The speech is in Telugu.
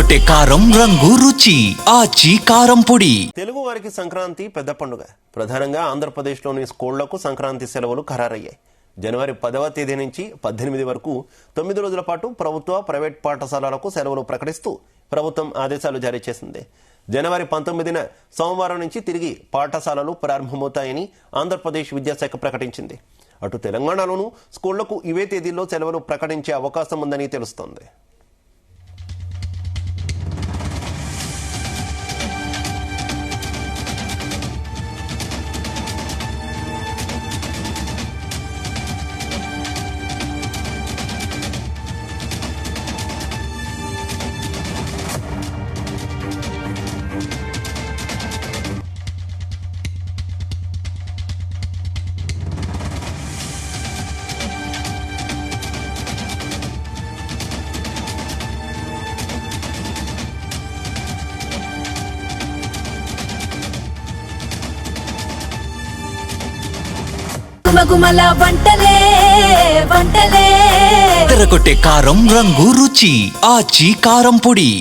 తెరకొట్టే కారం రంగు రుచి ఆచి కారం పొడి. తెలుగు వారికి సంక్రాంతి పెద్ద పండుగ. ప్రధానంగా ఆంధ్రప్రదేశ్లోని స్కూళ్లకు సంక్రాంతి సెలవులు ఖరారయ్యాయి. జనవరి 10వ తేదీ నుంచి 18 వరకు 9 రోజుల పాటు ప్రభుత్వ, ప్రైవేట్ పాఠశాలలకు సెలవులు ప్రకటిస్తూ ప్రభుత్వం ఆదేశాలు జారీ చేసింది. జనవరి 19న సోమవారం నుంచి తిరిగి పాఠశాలలు ప్రారంభమవుతాయని ఆంధ్రప్రదేశ్ విద్యాశాఖ ప్రకటించింది. అటు తెలంగాణలోనూ స్కూళ్లకు ఇవే తేదీల్లో సెలవులు ప్రకటించే అవకాశం ఉందని తెలుస్తోంది. గుమగుమల వంటలే వంటలే తెరకొట్టే కారం రంగు రుచి ఆచి కారం పొడి.